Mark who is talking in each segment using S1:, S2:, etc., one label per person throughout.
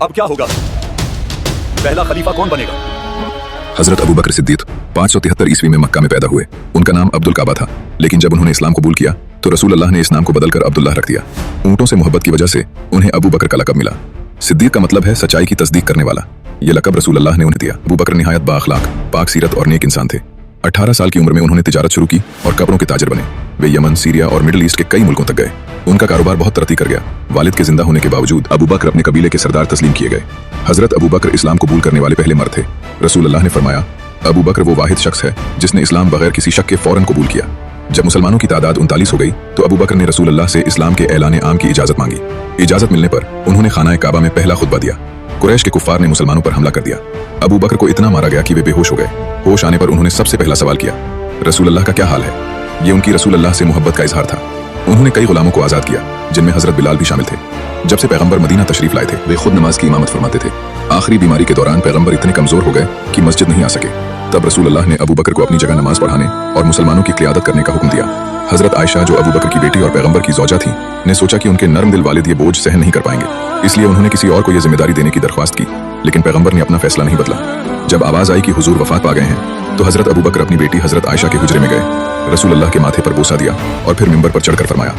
S1: अब क्या होगा? पहला खलीफा कौन बनेगा?
S2: हजरत अबू बकर सिद्दीक 573 ईस्वी में मक्का में पैदा हुए। उनका नाम अब्दुल काबा था, लेकिन जब उन्होंने इस्लाम कबूल किया तो रसूल अल्लाह ने इस नाम को बदलकर अब्दुल्लाह रख दिया। ऊंटों से मोहब्बत की वजह से उन्हें अबू बकर का लकब मिला। सिद्दीक का मतलब है सच्चाई की तस्दीक करने वाला। यह लकब रसूल अल्लाह ने उन्हें दिया। अबू बकर निहायत बाअखलाक, पाक सीरत और नेक इंसान थे। 18 साल की उम्र में उन्होंने तिजारत शुरू की और कपड़ों के ताजर बने। वे यमन, सीरिया और मिडिल ईस्ट के कई मुल्कों तक गए। उनका कारोबार बहुत तरक्की कर गया। वालिद के जिंदा होने के बावजूद अबू बकर अपने कबीले के सरदार तस्लीम किए गए। हजरत अबू बकर इस्लाम कबूल करने वाले पहले मर्द थे। रसूल अल्लाह ने फरमाया, अबू बकर वो वाहिद शख्स है जिसने इस्लाम बगैर किसी शक के फौरन कबूल किया। जब मुसलमानों की तादाद 39 हो गई तो अबू बकर ने रसूल अल्लाह से इस्लाम के ऐलान आम की इजाजत मांगी। इजाजत मिलने पर उन्होंने खाना काबा में पहला खुतबा दिया। कुरैश के कुफ्फार ने मुसलमानों पर हमला कर दिया। अबू बकर को इतना मारा गया कि वे बेहोश हो गए। होश आने पर उन्होंने सबसे पहला सवाल किया, रसूल अल्लाह का क्या हाल है? ये उनकी रसूल अल्लाह से मोहब्बत का इजहार था। उन्होंने कई गुलामों को आजाद किया, जिनमें हजरत बिलाल भी शामिल थे। जब से पैगंबर मदीना तशरीफ लाए थे, वे खुद नमाज की इमामत फरमाते थे। आखिरी बीमारी के दौरान पैगंबर इतने कमजोर हो गए कि मस्जिद नहीं आ सके। तब रसूल अल्लाह ने अबू बकर को अपनी जगह नमाज पढ़ाने और मुसलमानों की क़ियादत करने का हुक्म दिया। हजरत आयशा, जो अबू बकर की बेटी और पैगंबर की ज़ौजा थी, ने सोचा कि उनके नरम दिल वालिद ये बोझ सहन नहीं कर पाएंगे, इसलिए उन्होंने किसी और को यह जिम्मेदारी देने की दरख्वास्त की। लेकिन पैगंबर ने अपना फैसला नहीं बदला। जब आवाज आई कि हुजूर वफात पा गए हैं, तो हजरत अबू बकर अपनी बेटी हजरत आयशा के हुजरे में गए, रसूल अल्लाह के माथे पर बोसा दिया और फिर मिंबर पर चढ़कर फरमाया,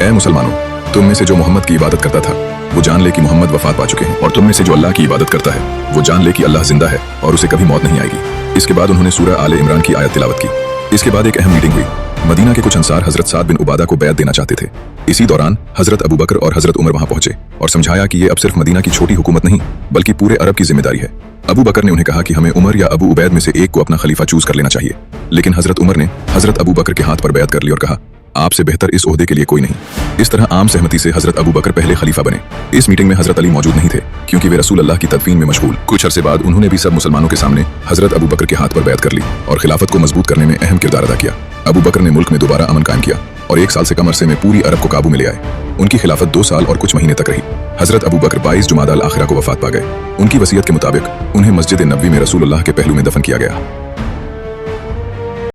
S2: ऐ मुसलमानों, तुम में से जो मोहम्मद की इबादत करता था वो जान ले कि मोहम्मद वफात पा चुके हैं, और तुम में से जो अल्लाह की इबादत करता है वो जान ले कि अल्लाह जिंदा है और उसे कभी मौत नहीं आएगी। इसके बाद उन्होंने सूरह आले इमरान की आयत तिलावत की। इसके बाद एक अहम मीटिंग हुई। मदीना के कुछ अंसार हजरत साद बिन उबादा को बैत देना चाहते थे। इसी दौरान हजरत अबू बकर और हजरत उमर वहां पहुंचे और समझाया कि ये अब सिर्फ मदीना की छोटी हुकूमत नहीं बल्कि पूरे अरब की जिम्मेदारी है। अबू बकर ने उन्हें कहा कि हमें उमर या अबू उबैद में से एक को अपना खलीफा चूज कर लेना चाहिए। लेकिन हजरत उमर ने हजरत अबू बकर के हाथ पर बैत कर ली और कहा, आपसे बेहतर इस ओहदे के लिए कोई नहीं। इस तरह आम सहमति से हजरत अबू बकर पहले खलीफा बने। इस मीटिंग में हजरत अली मौजूद नहीं थे क्योंकि वे रसूल अल्लाह की तदफीन में मशगूल। कुछ अरसे बाद उन्होंने भी सब मुसलमानों के सामने हजरत अबू बकर के हाथ पर बैत कर ली और खिलाफत को मजबूत करने में अहम किरदार अदा किया। अबू बकर ने मुल्क में दोबारा अमन कायम किया और 1 साल से कम अरसे में पूरी अरब को काबू में ले आए। उनकी खिलाफत 2 साल और कुछ महीने तक रही। हजरत अबू बकर 22 जुमादा अल आखिरा को वफात पा गए। उनकी वसीयत के मुताबिक उन्हें मस्जिद नबवी में रसूल अल्लाह के पहलू में दफन किया गया।